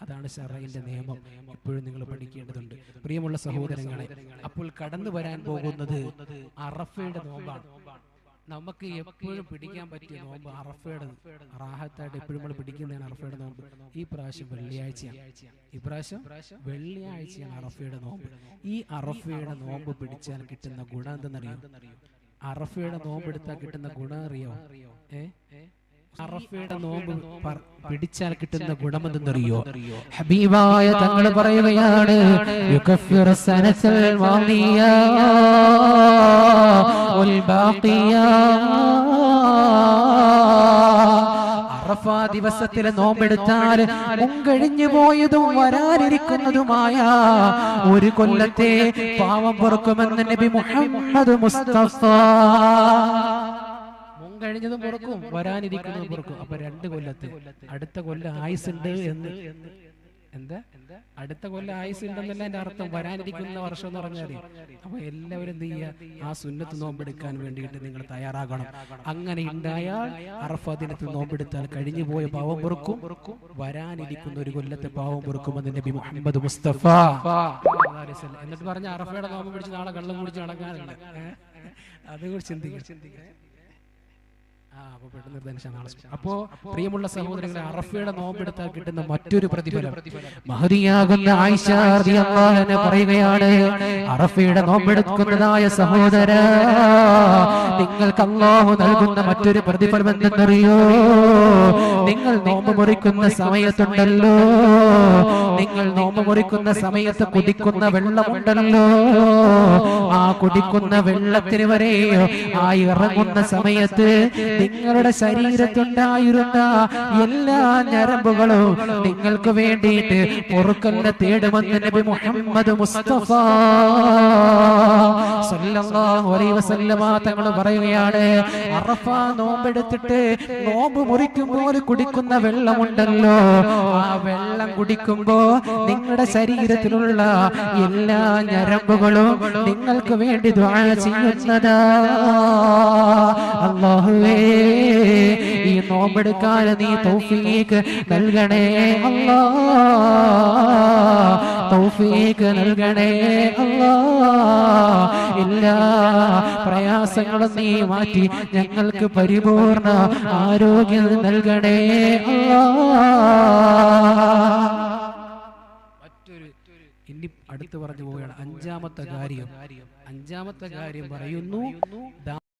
അതാണ് ശറഈന്റെ നിയമം. ഇപ്പോഴും നിങ്ങൾ പഠിക്കേണ്ടതുണ്ട് പ്രിയമുള്ള സഹോദരങ്ങളെ. അപ്പോൾ കടന്നു വരാൻ പോകുന്നത് അറഫയുടെ നോമ്പാണ്. നമുക്ക് എപ്പോഴും പിടിക്കാൻ പറ്റിയ നോമ്പ് അറഫയുടെ റാഹത്തായിട്ട് എപ്പോഴും നമ്മൾ പിടിക്കുന്നതാണ് അറഫയുടെ നോമ്പ്. ഈ പ്രാവശ്യം വെള്ളിയാഴ്ചയാണ് അറഫയുടെ നോമ്പ്. ഈ അറഫയുടെ നോമ്പ് പിടിച്ചാൽ കിട്ടുന്ന ഗുണം എന്തെന്നറിയോ? അറഫയുടെ നോമ്പ് എടുത്താൽ കിട്ടുന്ന ഗുണം അറിയോ? അറഫയുടെ നോമ്പ് പിടിച്ചാൽ കിട്ടുന്ന ഗുണം എന്തെന്നറിയോ? ഹബീബായ തങ്ങൾ പറയുകയാണ്, യുകഫിറു സനതൽ മാദിയ വൽ ബാഖിയ. അറഫ ദിവസത്തിലെ നോമ്പെടുത്താൽ മുൻകഴിഞ്ഞു പോയതും വരാനിരിക്കുന്നതുമായ ഒരു കൊല്ലത്തെ പാവം പൊറുക്കുമെന്ന് നബി മുഹമ്മദ് മുസ്തഫ. കഴിഞ്ഞതും പൊറുക്കും, വരാനിരിക്കുന്നതും പൊറുക്കും. അപ്പൊ 2 കൊല്ലത്തെ അടുത്ത കൊല്ലം ആയുസുണ്ട് എന്ന്. എന്താ അടുത്ത കൊല്ലം ആയുസ് ഉണ്ടെന്നല്ല എന്റെ അർത്ഥം, വരാനിരിക്കുന്ന വർഷം എന്ന് പറഞ്ഞാൽ. അപ്പൊ എല്ലാവരും എന്ത് ചെയ്യുക? ആ സുന്നത്ത് നോമ്പെടുക്കാൻ വേണ്ടിയിട്ട് നിങ്ങൾ തയ്യാറാകണം. അങ്ങനെ ഉണ്ടായാൽ അറഫ ദിനത്തിൽ നോമ്പെടുത്താൽ കഴിഞ്ഞു പോയ പാവം പൊറുക്കും, വരാനിരിക്കുന്ന ഒരു കൊല്ലത്തെ പാവം പൊറുക്കുമെന്ന് നബി മുഹമ്മദ് മുസ്തഫ. എന്നിട്ട് പറഞ്ഞ അറഫയുടെ നോമ്പ് പിടിച്ച് നാളെ കള്ളം കുടിച്ച് നടക്കാനുണ്ട്. അതുകൂടി ചിന്തിക്കുക. അപ്പോ പ്രിയമുള്ള സഹോദരങ്ങളെ, അറഫയുടെ നോമ്പെടുത്താൽ കിട്ടുന്ന മറ്റൊരു പ്രതിഫലം മഹദിയാകുന്ന ആയിഷ റളിയല്ലാഹു അൻഹ പറയുകയാണ്, അറഫയുടെ നോമ്പെടുക്കുന്നതായ സഹോദര, നിങ്ങൾക്ക് അല്ലാഹു നൽകുന്ന മറ്റൊരു പ്രതിഫലം എന്തെന്നറിയോ? നിങ്ങൾ നോമ്പ് മുറിക്കുന്ന സമയത്തുണ്ടല്ലോ, നിങ്ങൾ നോമ്പ് മുറിക്കുന്ന സമയത്ത് കുടിക്കുന്ന വെള്ളമുണ്ടല്ലോ, ആ കുടിക്കുന്ന വെള്ളത്തിന് വരെ ആ ഇറങ്ങുന്ന സമയത്ത് നിങ്ങളുടെ ശരീരത്തുണ്ടായിരുന്ന എല്ലാ ഞരമ്പുകളും നിങ്ങൾക്ക് വേണ്ടിയിട്ട് പൊറുക്കലിനെ തേടുമെന്ന് നബി മുഹമ്മദ് മുസ്തഫ സല്ലല്ലാഹു അലൈഹി വസല്ലമ തങ്ങൾ പറയുകയാണ്, അറഫ നോമ്പെടുത്തിട്ട് നോമ്പ് മുറിക്കുമ്പോൾ കുടിക്കുന്ന വെള്ളമുണ്ടല്ലോ, ആ വെള്ളം കുടിക്കുമ്പോ നിങ്ങളുടെ ശരീരത്തിലുള്ള എല്ലാ ഞരമ്പുകളും നിങ്ങൾക്ക് വേണ്ടി ദുആ ചെയ്യുന്നതാ. അല്ലാഹുവേ, ഈ നോമ്പെടുക്കാൻ നീ തൗഫീഖ് നൽകണേ അല്ലാഹ്, തൗഫീഖ് നൽകണേ അല്ലാഹ്. എല്ലാ പ്രയാസങ്ങളും നീ മാറ്റി ഞങ്ങൾക്ക് പരിപൂർണ ആരോഗ്യം നൽകണേ അല്ലാഹ്. ഇനി അടുത്ത് പറഞ്ഞു പോവുകയാണ്. അഞ്ചാമത്തെ കാര്യം പറയുന്നു,